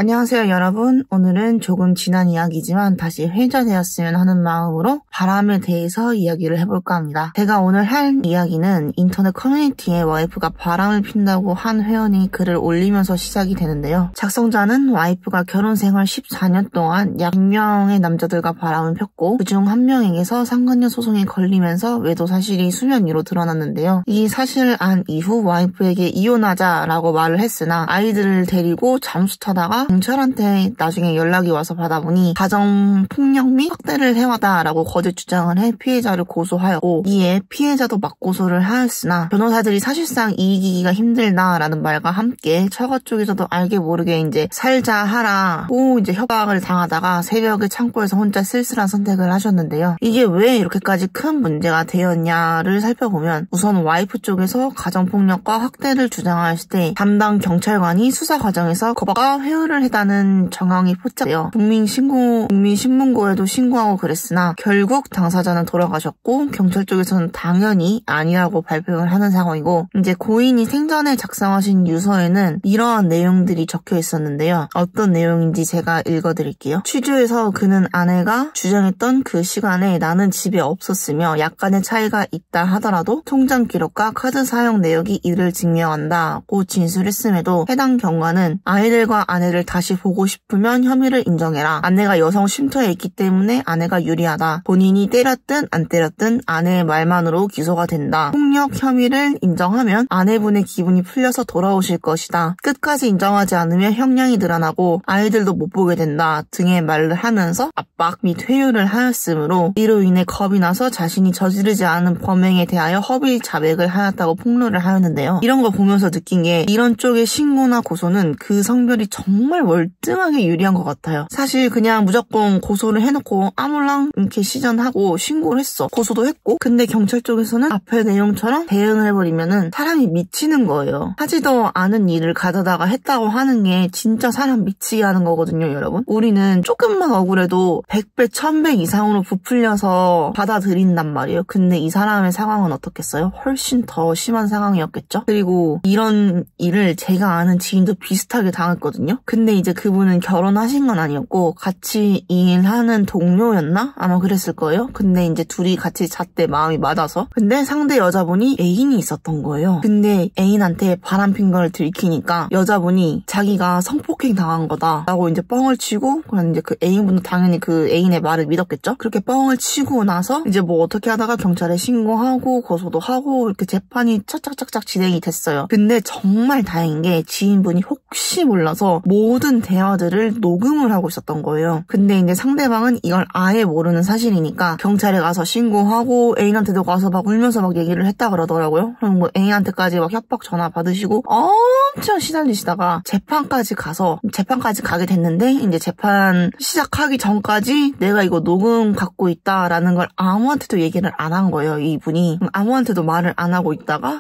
안녕하세요 여러분. 오늘은 조금 지난 이야기지만 다시 회자되었으면 하는 마음으로 바람에 대해서 이야기를 해볼까 합니다. 제가 오늘 할 이야기는 인터넷 커뮤니티에 와이프가 바람을 핀다고 한 회원이 글을 올리면서 시작이 되는데요. 작성자는 와이프가 결혼생활 14년 동안 약 100명의 남자들과 바람을 폈고 그중 한 명에게서 상간녀 소송에 걸리면서 외도 사실이 수면 위로 드러났는데요. 이 사실을 안 이후 와이프에게 이혼하자라고 말을 했으나 아이들을 데리고 잠수 타다가 경찰한테 나중에 연락이 와서 받아보니 가정폭력 및 학대를 해왔다라고 거짓 주장을 해 피해자를 고소하였고 이에 피해자도 맞고소를 하였으나 변호사들이 사실상 이기기가 힘들다라는 말과 함께 처가 쪽에서도 알게 모르게 이제 살자 하라고 이제 협박을 당하다가 새벽에 창고에서 혼자 쓸쓸한 선택을 하셨는데요. 이게 왜 이렇게까지 큰 문제가 되었냐를 살펴보면 우선 와이프 쪽에서 가정폭력과 학대를 주장하였을 때 담당 경찰관이 수사 과정에서 거부가 회유를 했다는 정황이 포착되어 국민신문고에도 신고하고 그랬으나 결국 당사자는 돌아가셨고 경찰 쪽에서는 당연히 아니라고 발표를 하는 상황이고 이제 고인이 생전에 작성하신 유서에는 이러한 내용들이 적혀 있었는데요. 어떤 내용인지 제가 읽어드릴게요. 취조에서 그는 아내가 주장했던 그 시간에 나는 집에 없었으며 약간의 차이가 있다 하더라도 통장 기록과 카드 사용 내역이 이를 증명한다고 진술했음에도 해당 경관은 아이들과 아내를 다시 보고 싶으면 혐의를 인정해라. 아내가 여성 쉼터에 있기 때문에 아내가 유리하다. 본인이 때렸든 안 때렸든 아내의 말만으로 기소가 된다. 폭력 혐의를 인정하면 아내분의 기분이 풀려서 돌아오실 것이다. 끝까지 인정하지 않으면 형량이 늘어나고 아이들도 못 보게 된다 등의 말을 하면서 압박 및 회유를 하였으므로 이로 인해 겁이 나서 자신이 저지르지 않은 범행에 대하여 허위 자백을 하였다고 폭로를 하였는데요. 이런 거 보면서 느낀 게 이런 쪽의 신고나 고소는 그 성별이 정말 월등하게 유리한 것 같아요. 사실 그냥 무조건 고소를 해놓고 아무랑 이렇게 시전하고 신고를 했어. 고소도 했고 근데 경찰 쪽에서는 앞의 내용처럼 대응을 해버리면은 사람이 미치는 거예요. 하지도 않은 일을 가져다가 했다고 하는 게 진짜 사람 미치게 하는 거거든요, 여러분. 우리는 조금만 억울해도 100배, 1000배 이상으로 부풀려서 받아들인단 말이에요. 근데 이 사람의 상황은 어떻겠어요? 훨씬 더 심한 상황이었겠죠? 그리고 이런 일을 제가 아는 지인도 비슷하게 당했거든요. 근데 이제 그분은 결혼하신 건 아니었고 같이 일하는 동료였나? 아마 그랬을 거예요. 근데 이제 둘이 같이 잤대, 마음이 맞아서. 근데 상대 여자분이 애인이 있었던 거예요. 근데 애인한테 바람핀 걸 들키니까 여자분이 자기가 성폭행 당한 거다 라고 이제 뻥을 치고 그냥 이제 그 애인분도 당연히 그 애인의 말을 믿었겠죠? 그렇게 뻥을 치고 나서 이제 뭐 어떻게 하다가 경찰에 신고하고 고소도 하고 이렇게 재판이 착착착착 진행이 됐어요. 근데 정말 다행인 게 지인분이 혹시 몰라서 모든 대화들을 녹음을 하고 있었던 거예요. 근데 이제 상대방은 이걸 아예 모르는 사실이니까 경찰에 가서 신고하고 애인한테도 가서 막 울면서 막 얘기를 했다 그러더라고요. 그럼 뭐 애인한테까지 막 협박 전화 받으시고 엄청 시달리시다가 재판까지 가게 됐는데 이제 재판 시작하기 전까지 내가 이거 녹음 갖고 있다라는 걸 아무한테도 얘기를 안 한 거예요, 이분이. 아무한테도 말을 안 하고 있다가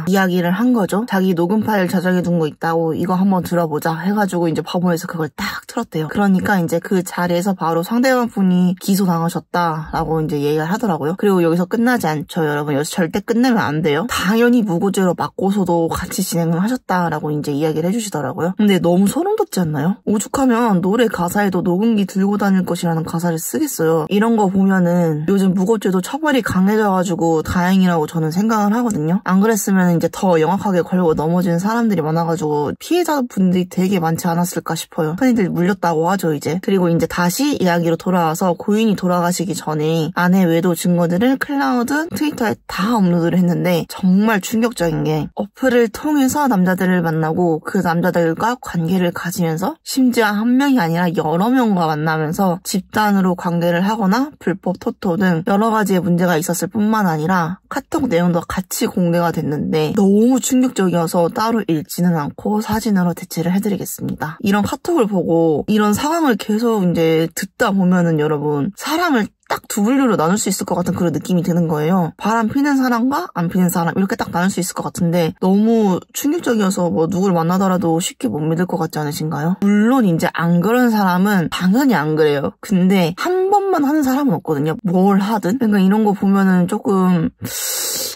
이야기를 한 거죠. 자기 녹음 파일 저장해둔 거 있다고 이거 한번 들어보자 해가지고 이제 법원에서 그걸 딱 틀었대요. 그러니까 이제 그 자리에서 바로 상대방 분이 기소당하셨다라고 이제 얘기를 하더라고요. 그리고 여기서 끝나지 않죠, 여러분. 여기서 절대 끝내면 안 돼요. 당연히 무고죄로 맞고서도 같이 진행을 하셨다라고 이제 이야기를 해주시더라고요. 근데 너무 소름 돋지 않나요? 오죽하면 노래 가사에도 녹음기 들고 다닐 것이라는 가사를 쓰겠어요. 이런 거 보면은 요즘 무고죄도 처벌이 강해져가지고 다행이라고 저는 생각을 하거든요. 안 그랬으면 이제 더 영악하게 걸고 넘어지는 사람들이 많아가지고 피해자분들이 되게 많지 않았을까 싶어요. 흔히들 물렸다고 하죠, 이제. 그리고 이제 다시 이야기로 돌아와서 고인이 돌아가시기 전에 아내 외도 증거들을 클라우드, 트위터에 다 업로드를 했는데 정말 충격적인 게 어플을 통해서 남자들을 만나고 그 남자들과 관계를 가지면서 심지어 한 명이 아니라 여러 명과 만나면서 집단으로 관계를 하거나 불법 토토 등 여러 가지의 문제가 있었을 뿐만 아니라 카톡 내용도 같이 공개가 됐는데 너무 충격적이어서 따로 읽지는 않고 사진으로 대체를 해드리겠습니다. 이런 카톡을 보고 이런 상황을 계속 이제 듣다 보면은 여러분 사람을 딱 두 분류로 나눌 수 있을 것 같은 그런 느낌이 드는 거예요. 바람 피는 사람과 안 피는 사람 이렇게 딱 나눌 수 있을 것 같은데 너무 충격적이어서 뭐 누굴 만나더라도 쉽게 못 믿을 것 같지 않으신가요? 물론 이제 안 그런 사람은 당연히 안 그래요. 근데 한 번만 하는 사람은 없거든요. 뭘 하든. 그러니까 이런 거 보면은 조금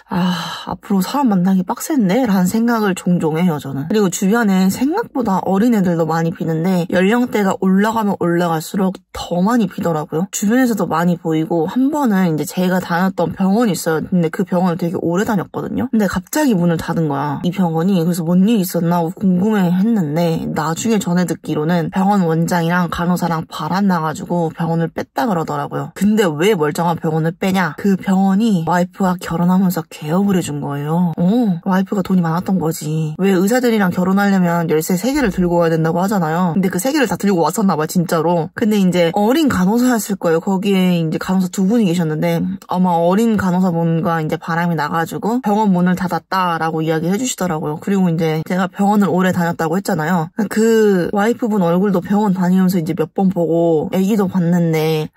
앞으로 사람 만나기 빡센데? 라는 생각을 종종 해요, 저는. 그리고 주변에 생각보다 어린애들도 많이 비는데 연령대가 올라가면 올라갈수록 더 많이 비더라고요. 주변에서도 많이 보이고, 한 번은 이제 제가 다녔던 병원이 있어요. 근데 그 병원을 되게 오래 다녔거든요. 근데 갑자기 문을 닫은 거야, 이 병원이. 그래서 뭔 일이 있었나 궁금해 했는데 나중에 전해 듣기로는 병원 원장이랑 간호사랑 바람 나가지고 병원을 뺐다 그러더라고요. 근데 왜 멀쩡한 병원을 빼냐? 그 병원이 와이프가 결혼하면서 개업을 해준 거예요. 와이프가 돈이 많았던 거지. 왜 의사들이랑 결혼하려면 열쇠 3개를 들고 와야 된다고 하잖아요. 근데 그 3개를 다 들고 왔었나 봐, 진짜로. 근데 이제 어린 간호사였을 거예요. 거기에 이제 간호사 2분이 계셨는데 아마 어린 간호사분과 이제 바람이 나가지고 병원 문을 닫았다라고 이야기해 주시더라고요. 그리고 이제 제가 병원을 오래 다녔다고 했잖아요. 그 와이프분 얼굴도 병원 다니면서 이제 몇 번 보고 애기도 봤는데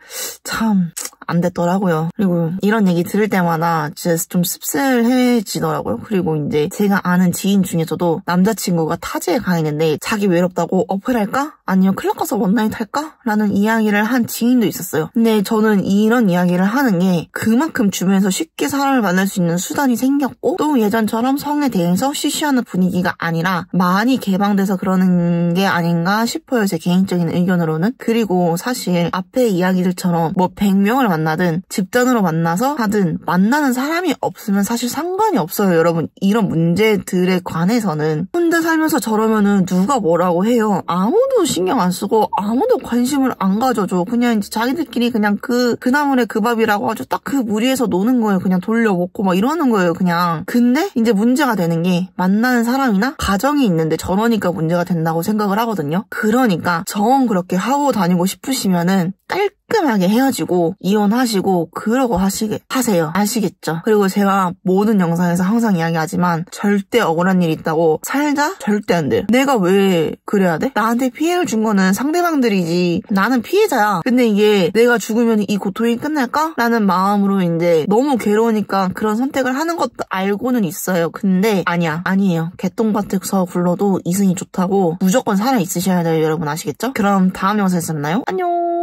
참 안 됐더라고요. 그리고 이런 얘기 들을 때마다 진짜 좀 씁쓸해지더라고요. 그리고 이제 제가 아는 지인 중에서도 남자친구가 타지에 가 있는데 자기 외롭다고 어플할까? 아니면 클럽 가서 원나잇 할까? 라는 이야기를 한 지인도 있었어요. 근데 저는 이런 이야기를 하는 게 그만큼 주변에서 쉽게 사람을 만날 수 있는 수단이 생겼고 또 예전처럼 성에 대해서 쉬쉬하는 분위기가 아니라 많이 개방돼서 그러는 게 아닌가 싶어요. 제 개인적인 의견으로는. 그리고 사실 앞에 이야기들처럼 뭐 100명을 만나든 집단으로 만나서 하든 만나는 사람이 없으면 사실 상관이 없어요, 여러분. 이런 문제들에 관해서는 혼자 살면서 저러면은 누가 뭐라고 해요. 아무도 신경 안 쓰고 아무도 관심을 안 가져줘. 그냥 이제 자기들끼리 그냥 그 나물에 그 밥이라고 아주 딱 그 무리에서 노는 거예요. 그냥 돌려먹고 막 이러는 거예요, 그냥. 근데 이제 문제가 되는 게 만나는 사람이나 가정이 있는데 저러니까 문제가 된다고 생각을 하거든요. 그러니까 정 그렇게 하고 다니고 싶으시면은 깔끔하게 헤어지고 이혼하시고 그러고 하세요. 아시겠죠? 그리고 제가 모든 영상에서 항상 이야기하지만 절대 억울한 일이 있다고 살자? 절대 안 돼요. 내가 왜 그래야 돼? 나한테 피해를 준 거는 상대방들이지 나는 피해자야. 근데 이게 내가 죽으면 이 고통이 끝날까? 라는 마음으로 이제 너무 괴로우니까 그런 선택을 하는 것도 알고는 있어요. 근데 아니에요. 개똥밭에서 굴러도 이승이 좋다고 무조건 살아있으셔야 돼요, 여러분. 아시겠죠? 그럼 다음 영상에서 만나요. 안녕.